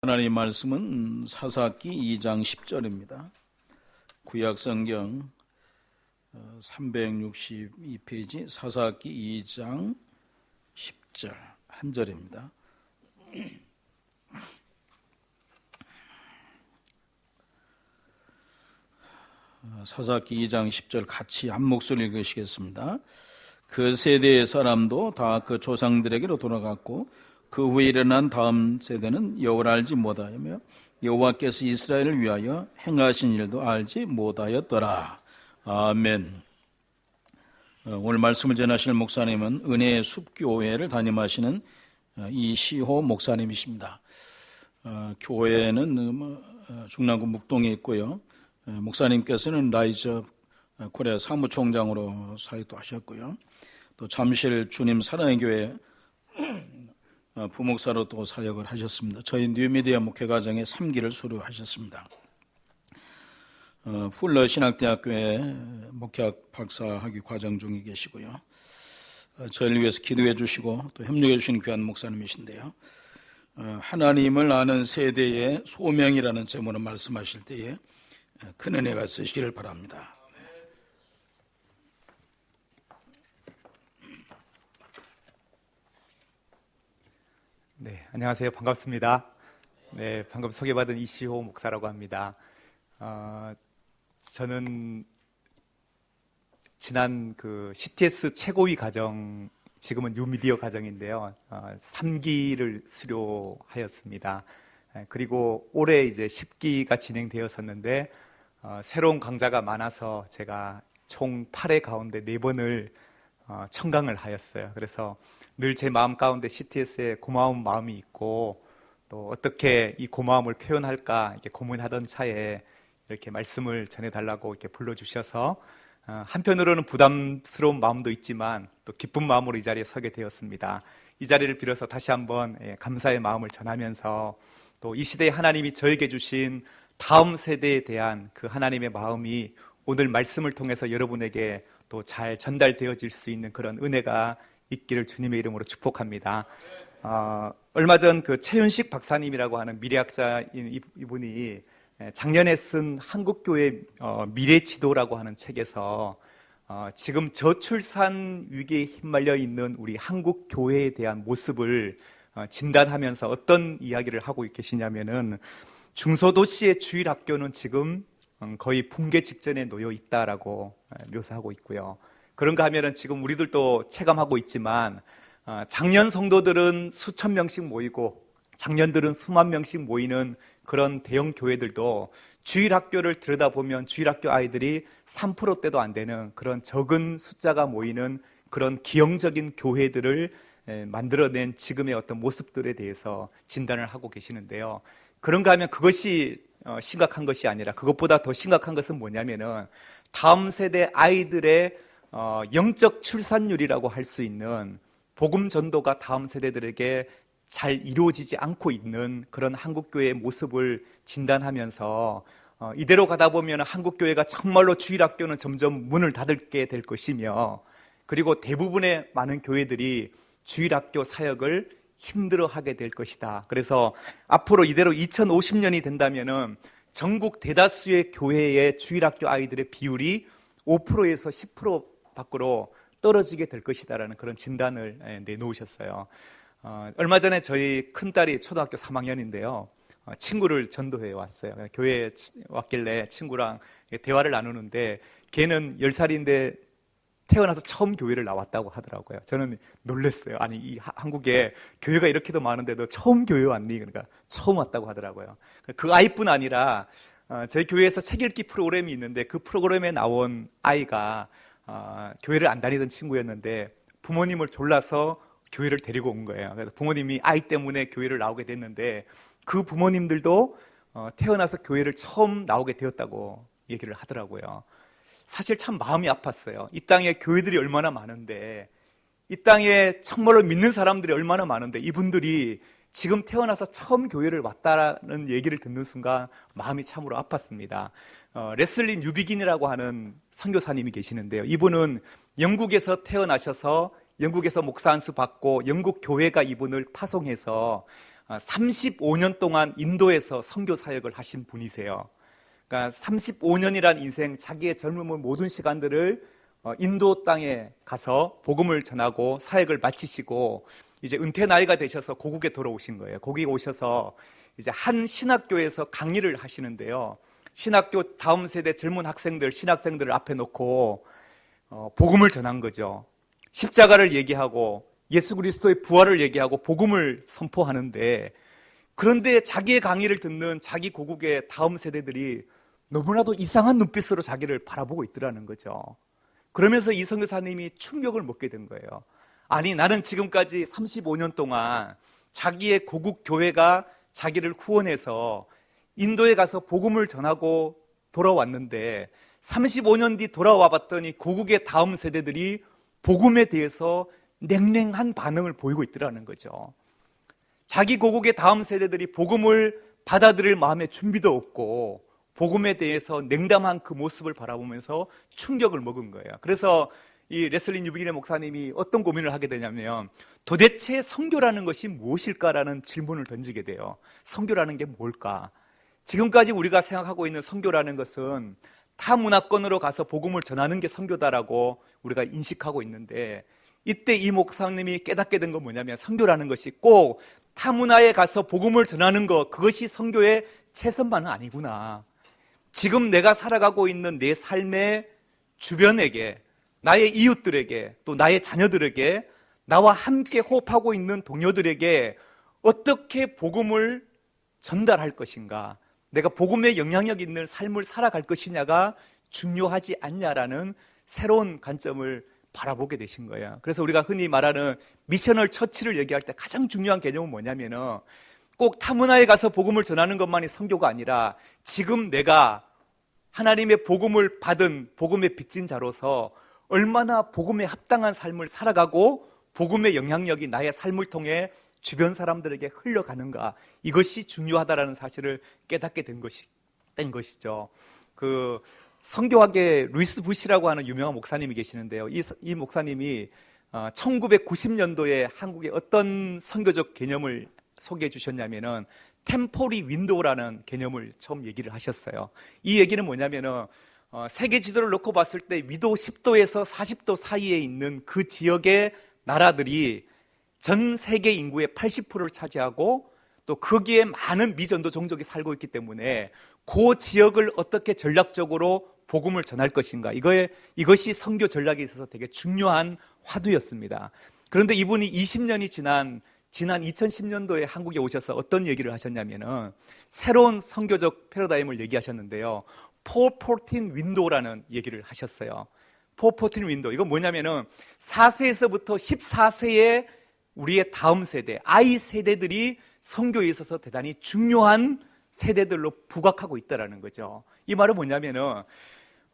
하나님 말씀은 사사기 2장 10절입니다. 구약성경 362페이지 사사기 2장 10절 한 절입니다. 사사기 2장 10절 같이 한 목소리 읽으시겠습니다. 그 세대의 사람도 다 그 조상들에게로 돌아갔고 그 후에 일어난 다음 세대는 여호와를 알지 못하며 여호와께서 이스라엘을 위하여 행하신 일도 알지 못하였더라. 아멘. 오늘 말씀을 전하실 목사님은 은혜의 숲교회를 담임하시는 이시호 목사님이십니다. 교회는 중랑구 묵동에 있고요. 목사님께서는 라이즈 코리아 사무총장으로 사역도 하셨고요. 또 잠실 주님 사랑의 교회 부목사로 또 사역을 하셨습니다. 저희 뉴미디어 목회과정에 3기를 수료하셨습니다. 풀러 신학대학교에 목회학 박사학위 과정 중에 계시고요. 저희를 위해서 기도해 주시고 또 협력해 주시는 귀한 목사님이신데요. 하나님을 아는 세대의 소명이라는 제목으로 말씀하실 때에 큰 은혜가 있으시기를 바랍니다. 네, 안녕하세요. 반갑습니다. 네, 방금 소개받은 이시호 목사라고 합니다. 저는 지난 그 CTS 최고위 과정, 지금은 뉴미디어 과정인데요. 3기를 수료하였습니다. 그리고 올해 이제 10기가 진행되었었는데, 새로운 강좌가 많아서 제가 총 8회 가운데 4번을 청강을 하였어요. 그래서 늘 제 마음 가운데 CTS에 고마운 마음이 있고 또 어떻게 이 고마움을 표현할까 이렇게 고민하던 차에 이렇게 말씀을 전해달라고 이렇게 불러주셔서 한편으로는 부담스러운 마음도 있지만 또 기쁜 마음으로 이 자리에 서게 되었습니다. 이 자리를 빌어서 다시 한번 감사의 마음을 전하면서 또 이 시대에 하나님이 저에게 주신 다음 세대에 대한 그 하나님의 마음이 오늘 말씀을 통해서 여러분에게 또 잘 전달되어질 수 있는 그런 은혜가 있기를 주님의 이름으로 축복합니다. 얼마 전 그 최윤식 박사님이라고 하는 미래학자인 이분이 작년에 쓴 한국교회 미래지도라고 하는 책에서 지금 저출산 위기에 휘말려 있는 우리 한국교회에 대한 모습을 진단하면서 어떤 이야기를 하고 계시냐면은 중소도시의 주일학교는 지금 거의 붕괴 직전에 놓여 있다라고 묘사하고 있고요. 그런가 하면은 지금 우리들도 체감하고 있지만 작년 성도들은 수천 명씩 모이고 작년들은 수만 명씩 모이는 그런 대형 교회들도 주일학교를 들여다보면 주일학교 아이들이 3%대도 안 되는 그런 적은 숫자가 모이는 그런 기형적인 교회들을 만들어낸 지금의 어떤 모습들에 대해서 진단을 하고 계시는데요. 그런가 하면 그것이 심각한 것이 아니라 그것보다 더 심각한 것은 뭐냐면은 다음 세대 아이들의 영적 출산율이라고 할 수 있는 복음 전도가 다음 세대들에게 잘 이루어지지 않고 있는 그런 한국교회의 모습을 진단하면서 이대로 가다 보면 한국교회가 정말로 주일학교는 점점 문을 닫게 될 것이며 그리고 대부분의 많은 교회들이 주일학교 사역을 힘들어하게 될 것이다. 그래서 앞으로 이대로 2050년이 된다면은 전국 대다수의 교회의 주일학교 아이들의 비율이 5%에서 10% 밖으로 떨어지게 될 것이다라는 그런 진단을 내놓으셨어요. 얼마 전에 저희 큰딸이 초등학교 3학년인데요. 친구를 전도해 왔어요. 교회에 왔길래 친구랑 대화를 나누는데 걔는 10살인데 태어나서 처음 교회를 나왔다고 하더라고요. 저는 놀랐어요. 아니, 이 한국에 교회가 이렇게도 많은데도 처음 교회 왔니? 그러니까 처음 왔다고 하더라고요. 그 아이뿐 아니라 저희 교회에서 책 읽기 프로그램이 있는데 그 프로그램에 나온 아이가 교회를 안 다니던 친구였는데 부모님을 졸라서 교회를 데리고 온 거예요. 그래서 부모님이 아이 때문에 교회를 나오게 됐는데 그 부모님들도 태어나서 교회를 처음 나오게 되었다고 얘기를 하더라고요. 사실 참 마음이 아팠어요. 이 땅에 교회들이 얼마나 많은데 이 땅에 정말로 믿는 사람들이 얼마나 많은데 이분들이 지금 태어나서 처음 교회를 왔다는 얘기를 듣는 순간 마음이 참으로 아팠습니다. 레슬리 뉴비긴이라고 하는 선교사님이 계시는데요. 이분은 영국에서 태어나셔서 영국에서 목사 안수 받고 영국 교회가 이분을 파송해서 35년 동안 인도에서 선교 사역을 하신 분이세요. 그러니까 35년이란 인생, 자기의 젊음의 모든 시간들을 인도 땅에 가서 복음을 전하고 사역을 마치시고 이제 은퇴 나이가 되셔서 고국에 돌아오신 거예요. 거기 오셔서 이제 한 신학교에서 강의를 하시는데요. 신학교 다음 세대 젊은 학생들, 신학생들을 앞에 놓고 복음을 전한 거죠. 십자가를 얘기하고 예수 그리스도의 부활을 얘기하고 복음을 선포하는데, 그런데 자기의 강의를 듣는 자기 고국의 다음 세대들이 너무나도 이상한 눈빛으로 자기를 바라보고 있더라는 거죠. 그러면서 이 선교사님이 충격을 먹게 된 거예요. 아니, 나는 지금까지 35년 동안 자기의 고국 교회가 자기를 후원해서 인도에 가서 복음을 전하고 돌아왔는데 35년 뒤 돌아와 봤더니 고국의 다음 세대들이 복음에 대해서 냉랭한 반응을 보이고 있더라는 거죠. 자기 고국의 다음 세대들이 복음을 받아들일 마음의 준비도 없고 복음에 대해서 냉담한 그 모습을 바라보면서 충격을 먹은 거예요. 그래서 이 레슬리 뉴비긴의 목사님이 어떤 고민을 하게 되냐면, 도대체 선교라는 것이 무엇일까라는 질문을 던지게 돼요. 선교라는 게 뭘까? 지금까지 우리가 생각하고 있는 선교라는 것은 타 문화권으로 가서 복음을 전하는 게 선교다라고 우리가 인식하고 있는데, 이때 이 목사님이 깨닫게 된 건 뭐냐면, 선교라는 것이 꼭 타 문화에 가서 복음을 전하는 것, 그것이 선교의 최선만은 아니구나. 지금 내가 살아가고 있는 내 삶의 주변에게, 나의 이웃들에게, 또 나의 자녀들에게, 나와 함께 호흡하고 있는 동료들에게 어떻게 복음을 전달할 것인가, 내가 복음의 영향력 있는 삶을 살아갈 것이냐가 중요하지 않냐라는 새로운 관점을 바라보게 되신 거예요. 그래서 우리가 흔히 말하는 미셔널 처치를 얘기할 때 가장 중요한 개념은 뭐냐면은, 꼭 타문화에 가서 복음을 전하는 것만이 선교가 아니라 지금 내가 하나님의 복음을 받은 복음의 빚진 자로서 얼마나 복음에 합당한 삶을 살아가고 복음의 영향력이 나의 삶을 통해 주변 사람들에게 흘러가는가, 이것이 중요하다라는 사실을 깨닫게 된 것이죠. 그 선교학의 루이스 부시라고 하는 유명한 목사님이 계시는데요. 이 목사님이 1990년도에 한국의 어떤 선교적 개념을 소개해 주셨냐면은 템포리 윈도우라는 개념을 처음 얘기를 하셨어요. 이 얘기는 뭐냐면은 세계 지도를 놓고 봤을 때 위도 10도에서 40도 사이에 있는 그 지역의 나라들이 전 세계 인구의 80%를 차지하고 또 거기에 많은 미전도 종족이 살고 있기 때문에 그 지역을 어떻게 전략적으로 복음을 전할 것인가, 이것이 선교 전략에 있어서 되게 중요한 화두였습니다. 그런데 이분이 20년이 지난 2010년도에 한국에 오셔서 어떤 얘기를 하셨냐면은 새로운 선교적 패러다임을 얘기하셨는데요. 414 윈도우라는 얘기를 하셨어요. 414 윈도우, 이건 뭐냐면은 4세에서부터 14세의 우리의 다음 세대, 아이 세대들이 선교에 있어서 대단히 중요한 세대들로 부각하고 있다는 거죠. 이 말은 뭐냐면은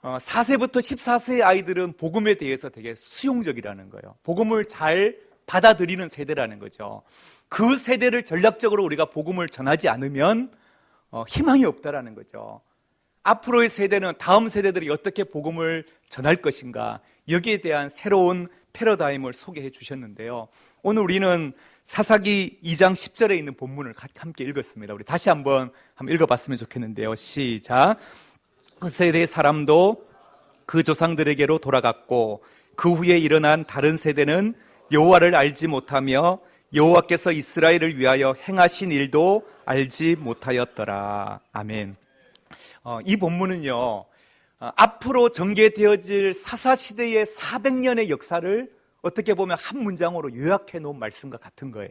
4세부터 14세의 아이들은 복음에 대해서 되게 수용적이라는 거예요. 복음을 잘 받아들이는 세대라는 거죠. 그 세대를 전략적으로 우리가 복음을 전하지 않으면 희망이 없다라는 거죠. 앞으로의 세대는 다음 세대들이 어떻게 복음을 전할 것인가, 여기에 대한 새로운 패러다임을 소개해 주셨는데요. 오늘 우리는 사사기 2장 10절에 있는 본문을 함께 읽었습니다. 우리 다시 한번 읽어봤으면 좋겠는데요. 시작. 그 세대 사람도 그 조상들에게로 돌아갔고 그 후에 일어난 다른 세대는 여호와를 알지 못하며 여호와께서 이스라엘을 위하여 행하신 일도 알지 못하였더라. 아멘. 이 본문은요, 앞으로 전개되어질 사사시대의 400년의 역사를 어떻게 보면 한 문장으로 요약해 놓은 말씀과 같은 거예요.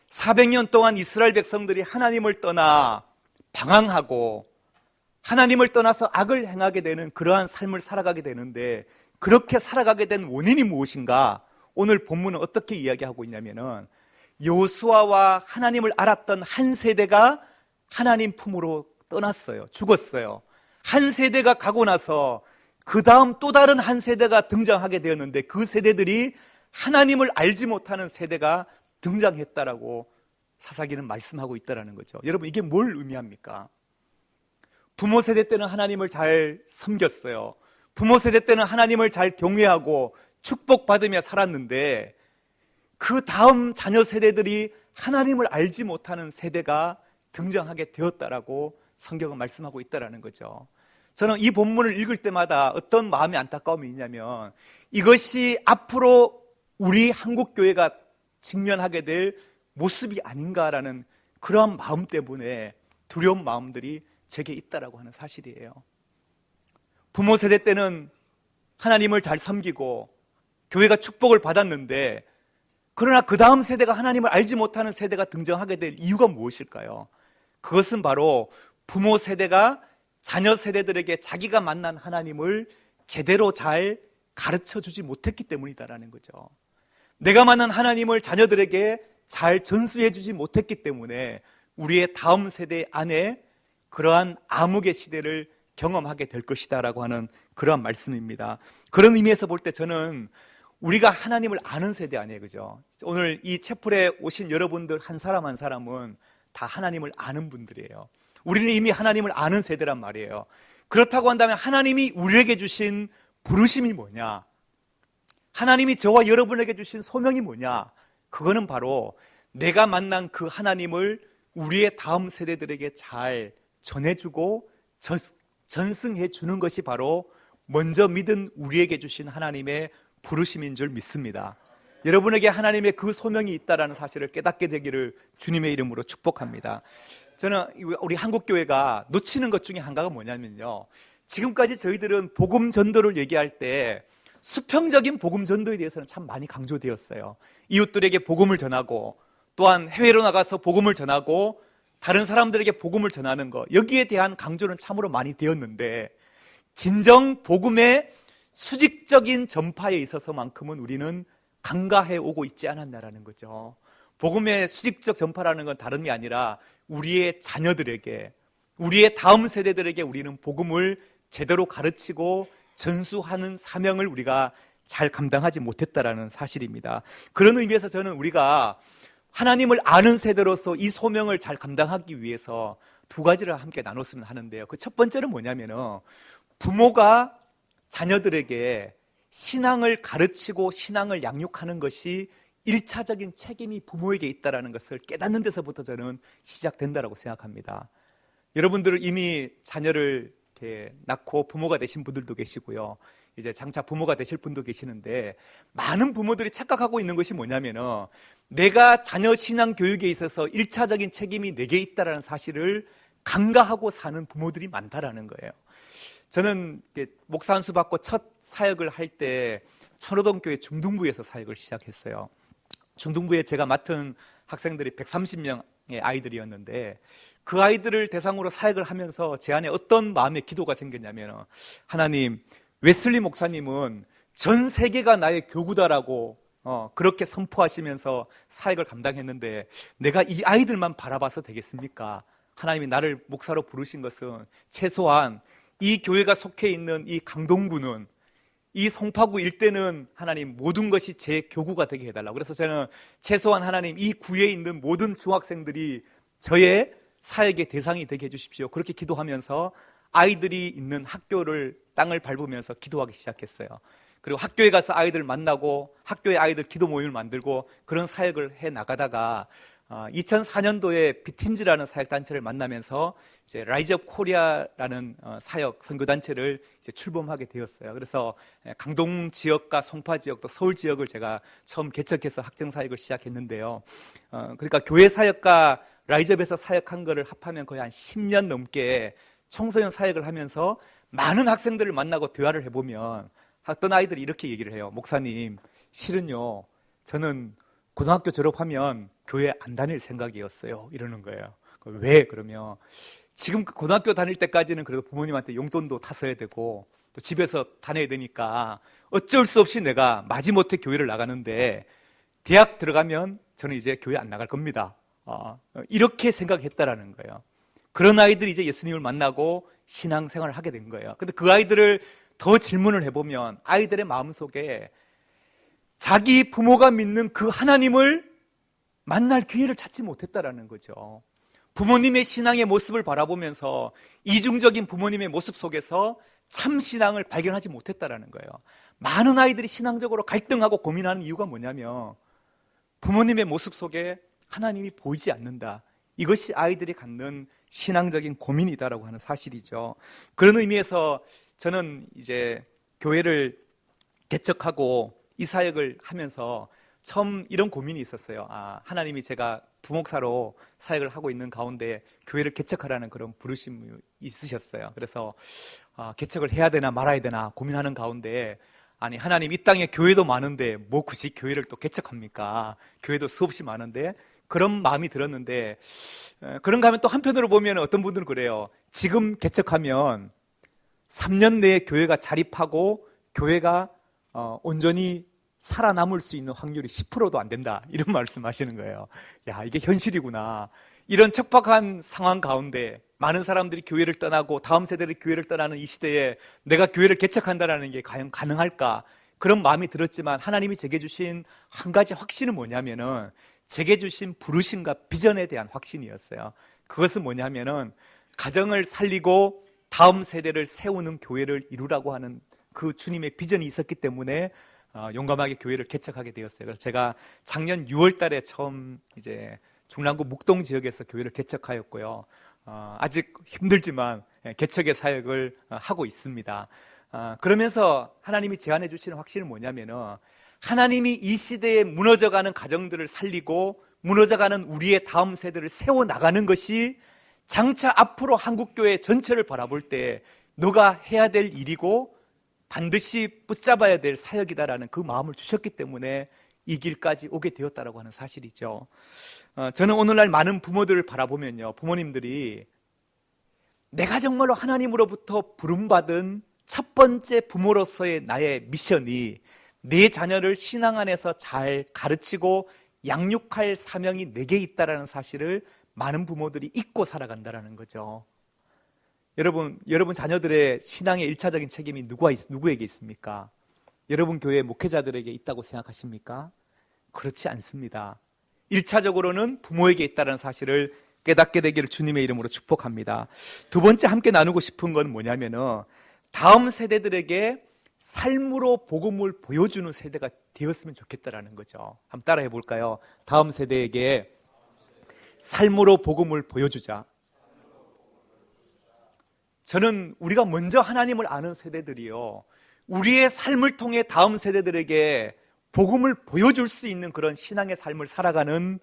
400년 동안 이스라엘 백성들이 하나님을 떠나 방황하고 하나님을 떠나서 악을 행하게 되는 그러한 삶을 살아가게 되는데, 그렇게 살아가게 된 원인이 무엇인가? 오늘 본문은 어떻게 이야기하고 있냐면은 여호수아와 하나님을 알았던 한 세대가 하나님 품으로 떠났어요. 죽었어요. 한 세대가 가고 나서 그 다음 또 다른 한 세대가 등장하게 되었는데, 그 세대들이 하나님을 알지 못하는 세대가 등장했다라고 사사기는 말씀하고 있다는 거죠. 여러분, 이게 뭘 의미합니까? 부모 세대 때는 하나님을 잘 섬겼어요. 부모 세대 때는 하나님을 잘 경외하고 축복받으며 살았는데, 그 다음 자녀 세대들이 하나님을 알지 못하는 세대가 등장하게 되었다라고 성경은 말씀하고 있다라는 거죠. 저는 이 본문을 읽을 때마다 어떤 마음의 안타까움이 있냐면 이것이 앞으로 우리 한국교회가 직면하게 될 모습이 아닌가라는 그러한 마음 때문에 두려운 마음들이 제게 있다라고 하는 사실이에요. 부모 세대 때는 하나님을 잘 섬기고 교회가 축복을 받았는데, 그러나 그 다음 세대가 하나님을 알지 못하는 세대가 등장하게 될 이유가 무엇일까요? 그것은 바로 부모 세대가 자녀 세대들에게 자기가 만난 하나님을 제대로 잘 가르쳐 주지 못했기 때문이다라는 거죠. 내가 만난 하나님을 자녀들에게 잘 전수해 주지 못했기 때문에 우리의 다음 세대 안에 그러한 암흑의 시대를 경험하게 될 것이다라고 하는 그러한 말씀입니다. 그런 의미에서 볼 때 저는 우리가 하나님을 아는 세대 아니에요, 그죠? 오늘 이 채플에 오신 여러분들 한 사람 한 사람은 다 하나님을 아는 분들이에요. 우리는 이미 하나님을 아는 세대란 말이에요. 그렇다고 한다면 하나님이 우리에게 주신 부르심이 뭐냐? 하나님이 저와 여러분에게 주신 소명이 뭐냐? 그거는 바로 내가 만난 그 하나님을 우리의 다음 세대들에게 잘 전해주고 전승해 주는 것이 바로 먼저 믿은 우리에게 주신 하나님의 부르심인 줄 믿습니다. 여러분에게 하나님의 그 소명이 있다는 사실을 깨닫게 되기를 주님의 이름으로 축복합니다. 저는 우리 한국교회가 놓치는 것 중에 한 가지가 뭐냐면요, 지금까지 저희들은 복음 전도를 얘기할 때 수평적인 복음 전도에 대해서는 참 많이 강조되었어요. 이웃들에게 복음을 전하고 또한 해외로 나가서 복음을 전하고 다른 사람들에게 복음을 전하는 것, 여기에 대한 강조는 참으로 많이 되었는데 진정 복음의 수직적인 전파에 있어서만큼은 우리는 간과해 오고 있지 않았나라는 거죠. 복음의 수직적 전파라는 건 다름이 아니라 우리의 자녀들에게, 우리의 다음 세대들에게 우리는 복음을 제대로 가르치고 전수하는 사명을 우리가 잘 감당하지 못했다라는 사실입니다. 그런 의미에서 저는 우리가 하나님을 아는 세대로서 이 소명을 잘 감당하기 위해서 두 가지를 함께 나눴으면 하는데요. 그 첫 번째는 뭐냐면은 부모가 자녀들에게 신앙을 가르치고 신앙을 양육하는 것이 1차적인 책임이 부모에게 있다는 것을 깨닫는 데서부터 저는 시작된다고 생각합니다. 여러분들은 이미 자녀를 이렇게 낳고 부모가 되신 분들도 계시고요, 이제 장차 부모가 되실 분도 계시는데, 많은 부모들이 착각하고 있는 것이 뭐냐면은 내가 자녀 신앙 교육에 있어서 1차적인 책임이 내게 있다는 사실을 간과하고 사는 부모들이 많다라는 거예요. 저는 목사 안수 받고 첫 사역을 할 때 천호동교회 중등부에서 사역을 시작했어요. 중등부에 제가 맡은 학생들이 130명의 아이들이었는데 그 아이들을 대상으로 사역을 하면서 제 안에 어떤 마음의 기도가 생겼냐면, 하나님, 웨슬리 목사님은 전 세계가 나의 교구다라고 그렇게 선포하시면서 사역을 감당했는데 내가 이 아이들만 바라봐서 되겠습니까? 하나님이 나를 목사로 부르신 것은 최소한 이 교회가 속해 있는 이 강동구는, 이 송파구 일대는 하나님 모든 것이 제 교구가 되게 해달라고. 그래서 저는 최소한 하나님 이 구에 있는 모든 중학생들이 저의 사역의 대상이 되게 해주십시오, 그렇게 기도하면서 아이들이 있는 학교를 땅을 밟으면서 기도하기 시작했어요. 그리고 학교에 가서 아이들 만나고 학교에 아이들 기도 모임을 만들고 그런 사역을 해 나가다가 2004년도에 비틴즈라는 사역단체를 만나면서 이제 라이즈 업 코리아라는 사역 선교단체를 이제 출범하게 되었어요. 그래서 강동 지역과 송파 지역 또 서울 지역을 제가 처음 개척해서 학생 사역을 시작했는데요. 그러니까 교회 사역과 라이즈 업에서 사역한 거를 합하면 거의 한 10년 넘게 청소년 사역을 하면서 많은 학생들을 만나고 대화를 해보면 어떤 아이들이 이렇게 얘기를 해요. 목사님, 실은요, 저는 고등학교 졸업하면 교회 안 다닐 생각이었어요, 이러는 거예요. 왜? 그러면 지금 고등학교 다닐 때까지는 그래도 부모님한테 용돈도 다 써야 되고 또 집에서 다녀야 되니까 어쩔 수 없이 내가 마지못해 교회를 나가는데 대학 들어가면 저는 이제 교회 안 나갈 겁니다. 이렇게 생각했다라는 거예요. 그런 아이들이 이제 예수님을 만나고 신앙생활을 하게 된 거예요. 근데 그 아이들을 더 질문을 해보면 아이들의 마음속에 자기 부모가 믿는 그 하나님을 만날 기회를 찾지 못했다라는 거죠. 부모님의 신앙의 모습을 바라보면서 이중적인 부모님의 모습 속에서 참 신앙을 발견하지 못했다라는 거예요. 많은 아이들이 신앙적으로 갈등하고 고민하는 이유가 뭐냐면 부모님의 모습 속에 하나님이 보이지 않는다. 이것이 아이들이 갖는 신앙적인 고민이다라고 하는 사실이죠. 그런 의미에서 저는 이제 교회를 개척하고 이 사역을 하면서 처음 이런 고민이 있었어요. 하나님이 제가 부목사로 사역을 하고 있는 가운데 교회를 개척하라는 그런 부르심이 있으셨어요. 그래서 개척을 해야 되나 말아야 되나 고민하는 가운데, 아니 하나님, 이 땅에 교회도 많은데 뭐 굳이 교회를 또 개척합니까? 교회도 수없이 많은데, 그런 마음이 들었는데, 그런가 하면 또 한편으로 보면 어떤 분들은 그래요. 지금 개척하면 3년 내에 교회가 자립하고 교회가 온전히 살아남을 수 있는 확률이 10%도 안 된다, 이런 말씀하시는 거예요. 야, 이게 현실이구나. 이런 척박한 상황 가운데 많은 사람들이 교회를 떠나고 다음 세대를 교회를 떠나는 이 시대에 내가 교회를 개척한다는 게 과연 가능할까? 그런 마음이 들었지만, 하나님이 제게 주신 한 가지 확신은 뭐냐면은, 제게 주신 부르심과 비전에 대한 확신이었어요. 그것은 뭐냐면은, 가정을 살리고 다음 세대를 세우는 교회를 이루라고 하는 그 주님의 비전이 있었기 때문에 용감하게 교회를 개척하게 되었어요. 그래서 제가 작년 6월 달에 처음 이제 중랑구 묵동 지역에서 교회를 개척하였고요. 아직 힘들지만 개척의 사역을 하고 있습니다. 그러면서 하나님이 제안해 주시는 확신은 뭐냐면은, 하나님이 이 시대에 무너져가는 가정들을 살리고 무너져가는 우리의 다음 세대를 세워나가는 것이 장차 앞으로 한국교회 전체를 바라볼 때 너가 해야 될 일이고 반드시 붙잡아야 될 사역이다라는 그 마음을 주셨기 때문에 이 길까지 오게 되었다라고 하는 사실이죠. 저는 오늘날 많은 부모들을 바라보면요, 부모님들이 내가 정말로 하나님으로부터 부름받은 첫 번째 부모로서의 나의 미션이 내 자녀를 신앙 안에서 잘 가르치고 양육할 사명이 내게 있다라는 사실을 많은 부모들이 잊고 살아간다라는 거죠. 여러분 자녀들의 신앙의 1차적인 책임이 누구에게 있습니까? 여러분 교회 목회자들에게 있다고 생각하십니까? 그렇지 않습니다. 1차적으로는 부모에게 있다는 사실을 깨닫게 되기를 주님의 이름으로 축복합니다. 두 번째 함께 나누고 싶은 건 뭐냐면은, 다음 세대들에게 삶으로 복음을 보여주는 세대가 되었으면 좋겠다라는 거죠. 한번 따라해 볼까요? 다음 세대에게 삶으로 복음을 보여주자. 저는 우리가 먼저 하나님을 아는 세대들이요, 우리의 삶을 통해 다음 세대들에게 복음을 보여줄 수 있는 그런 신앙의 삶을 살아가는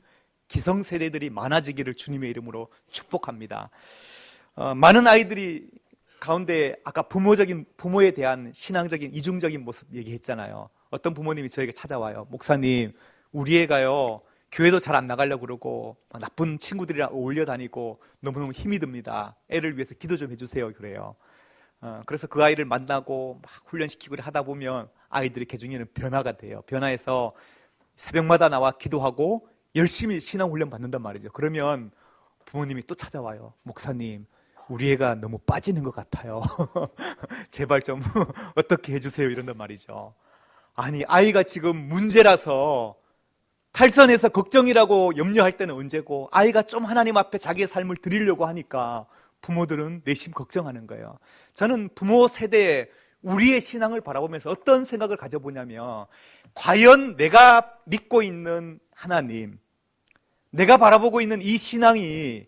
기성세대들이 많아지기를 주님의 이름으로 축복합니다. 많은 아이들이 가운데 아까 부모에 대한 신앙적인 이중적인 모습 얘기했잖아요. 어떤 부모님이 저에게 찾아와요. 목사님, 우리 애가요 교회도 잘 안 나가려고 그러고 나쁜 친구들이랑 어울려 다니고 너무너무 힘이 듭니다. 애를 위해서 기도 좀 해주세요. 그래요. 그래서 그 아이를 만나고 막 훈련시키고 하다 보면 아이들의 개중에는 변화가 돼요. 변화해서 새벽마다 나와 기도하고 열심히 신앙훈련 받는단 말이죠. 그러면 부모님이 또 찾아와요. 목사님, 우리 애가 너무 빠지는 것 같아요. 제발 좀 어떻게 해주세요. 이런단 말이죠. 아니, 아이가 지금 문제라서 탈선해서 걱정이라고 염려할 때는 언제고, 아이가 좀 하나님 앞에 자기의 삶을 드리려고 하니까 부모들은 내심 걱정하는 거예요. 저는 부모 세대에 우리의 신앙을 바라보면서 어떤 생각을 가져보냐면, 과연 내가 믿고 있는 하나님, 내가 바라보고 있는 이 신앙이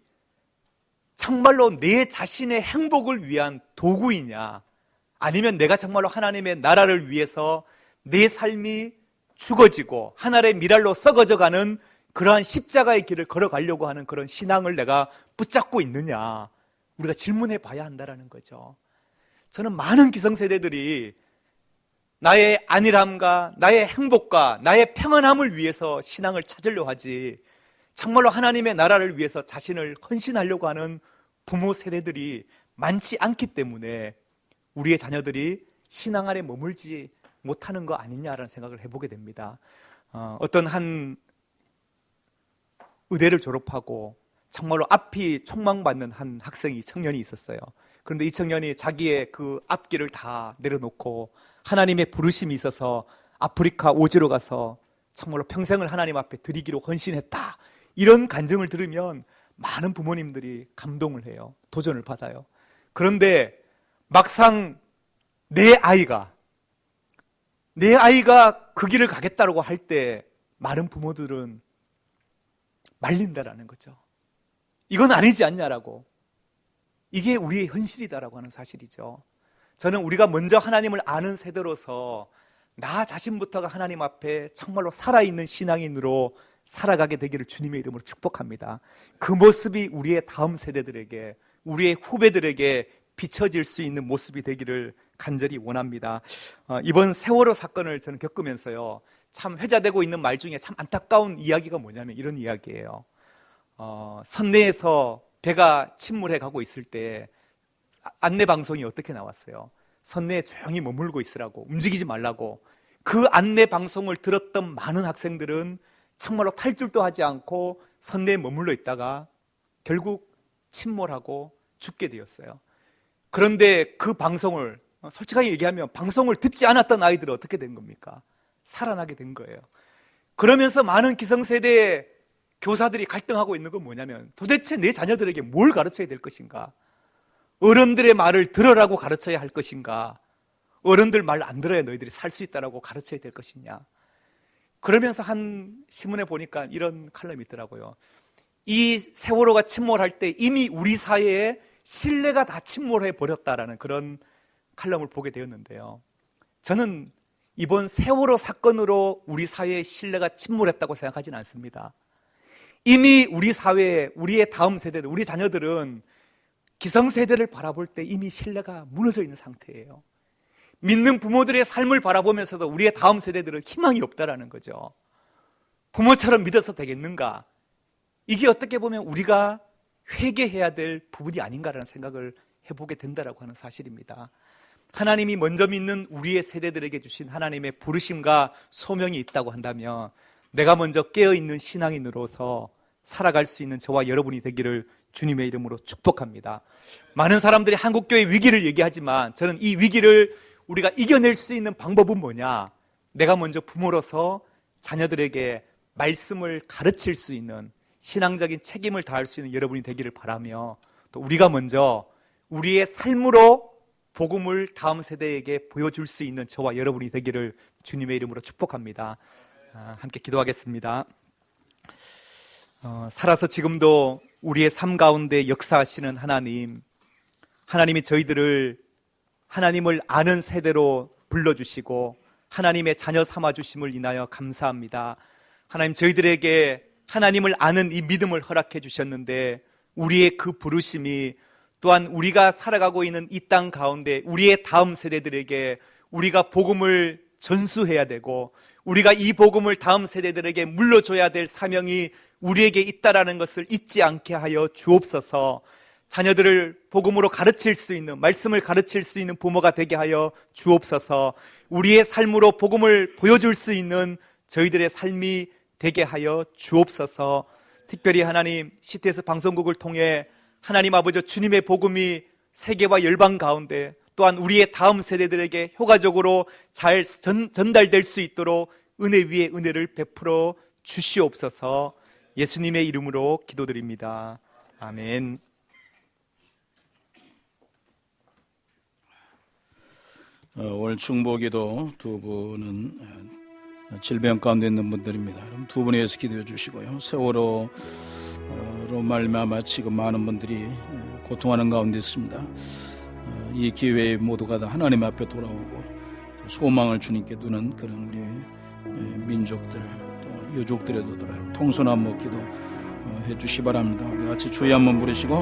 정말로 내 자신의 행복을 위한 도구이냐, 아니면 내가 정말로 하나님의 나라를 위해서 내 삶이 죽어지고 하늘의 미랄로 썩어져가는 그러한 십자가의 길을 걸어가려고 하는 그런 신앙을 내가 붙잡고 있느냐, 우리가 질문해 봐야 한다는 거죠. 저는 많은 기성세대들이 나의 안일함과 나의 행복과 나의 평안함을 위해서 신앙을 찾으려 하지, 정말로 하나님의 나라를 위해서 자신을 헌신하려고 하는 부모 세대들이 많지 않기 때문에 우리의 자녀들이 신앙 안에 머물지 못하는 거 아니냐라는 생각을 해보게 됩니다. 어떤 한 의대를 졸업하고 정말로 앞이 촉망받는 한 청년이 있었어요. 그런데 이 청년이 자기의 그 앞길을 다 내려놓고 하나님의 부르심이 있어서 아프리카 오지로 가서 정말로 평생을 하나님 앞에 드리기로 헌신했다, 이런 간증을 들으면 많은 부모님들이 감동을 해요. 도전을 받아요. 그런데 막상 내 아이가 그 길을 가겠다고 할 때 많은 부모들은 말린다라는 거죠. 이건 아니지 않냐라고. 이게 우리의 현실이다라고 하는 사실이죠. 저는 우리가 먼저 하나님을 아는 세대로서 나 자신부터가 하나님 앞에 정말로 살아있는 신앙인으로 살아가게 되기를 주님의 이름으로 축복합니다. 그 모습이 우리의 다음 세대들에게, 우리의 후배들에게 비춰질 수 있는 모습이 되기를 간절히 원합니다. 이번 세월호 사건을 저는 겪으면서요, 참 회자되고 있는 말 중에 참 안타까운 이야기가 뭐냐면 이런 이야기예요. 선내에서 배가 침몰해 가고 있을 때 안내 방송이 어떻게 나왔어요? 선내에 조용히 머물고 있으라고, 움직이지 말라고. 그 안내 방송을 들었던 많은 학생들은 정말로 탈출도 하지 않고 선내에 머물러 있다가 결국 침몰하고 죽게 되었어요. 그런데 그 방송을, 솔직하게 얘기하면 방송을 듣지 않았던 아이들은 어떻게 된 겁니까? 살아나게 된 거예요. 그러면서 많은 기성세대의 교사들이 갈등하고 있는 건 뭐냐면 도대체 내 자녀들에게 뭘 가르쳐야 될 것인가? 어른들의 말을 들으라고 가르쳐야 할 것인가? 어른들 말 안 들어야 너희들이 살 수 있다라고 가르쳐야 될 것이냐? 그러면서 한 신문에 보니까 이런 칼럼이 있더라고요. 이 세월호가 침몰할 때 이미 우리 사회에 신뢰가 다 침몰해 버렸다라는 그런 칼럼을 보게 되었는데요. 저는 이번 세월호 사건으로 우리 사회의 신뢰가 침몰했다고 생각하지는 않습니다. 이미 우리 사회에, 우리의 다음 세대들, 우리 자녀들은 기성세대를 바라볼 때 이미 신뢰가 무너져 있는 상태예요. 믿는 부모들의 삶을 바라보면서도 우리의 다음 세대들은 희망이 없다라는 거죠. 부모처럼 믿어서 되겠는가? 이게 어떻게 보면 우리가 회개해야 될 부분이 아닌가라는 생각을 해보게 된다라고 하는 사실입니다. 하나님이 먼저 믿는 우리의 세대들에게 주신 하나님의 부르심과 소명이 있다고 한다면 내가 먼저 깨어있는 신앙인으로서 살아갈 수 있는 저와 여러분이 되기를 주님의 이름으로 축복합니다. 많은 사람들이 한국교회 위기를 얘기하지만 저는 이 위기를 우리가 이겨낼 수 있는 방법은 뭐냐? 내가 먼저 부모로서 자녀들에게 말씀을 가르칠 수 있는 신앙적인 책임을 다할 수 있는 여러분이 되기를 바라며 또 우리가 먼저 우리의 삶으로 복음을 다음 세대에게 보여줄 수 있는 저와 여러분이 되기를 주님의 이름으로 축복합니다. 함께 기도하겠습니다. 살아서 지금도 우리의 삶 가운데 역사하시는 하나님, 하나님이 저희들을 하나님을 아는 세대로 불러주시고 하나님의 자녀 삼아주심을 인하여 감사합니다. 하나님, 저희들에게 하나님을 아는 이 믿음을 허락해 주셨는데 우리의 그 부르심이 또한 우리가 살아가고 있는 이 땅 가운데 우리의 다음 세대들에게 우리가 복음을 전수해야 되고 우리가 이 복음을 다음 세대들에게 물려줘야 될 사명이 우리에게 있다라는 것을 잊지 않게 하여 주옵소서. 자녀들을 복음으로 가르칠 수 있는, 말씀을 가르칠 수 있는 부모가 되게 하여 주옵소서. 우리의 삶으로 복음을 보여줄 수 있는 저희들의 삶이 되게 하여 주옵소서. 특별히 하나님, CTS 방송국을 통해 하나님 아버지 주님의 복음이 세계와 열방 가운데 또한 우리의 다음 세대들에게 효과적으로 잘 전달될 수 있도록 은혜 위에 은혜를 베풀어 주시옵소서. 예수님의 이름으로 기도드립니다. 아멘. 오늘 중보기도 두 분은 질병 가운데 있는 분들입니다. 그럼 두 분에 의해서 기도해 주시고요. 세월호로 말미암아 지금 많은 분들이 고통하는 가운데 있습니다. 이 기회에 모두가 다 하나님 앞에 돌아오고 소망을 주님께 두는 그런 우리 민족들 또 유족들에도 통순한 기도 해 주시 바랍니다. 우리 같이 주의 한번 부르시고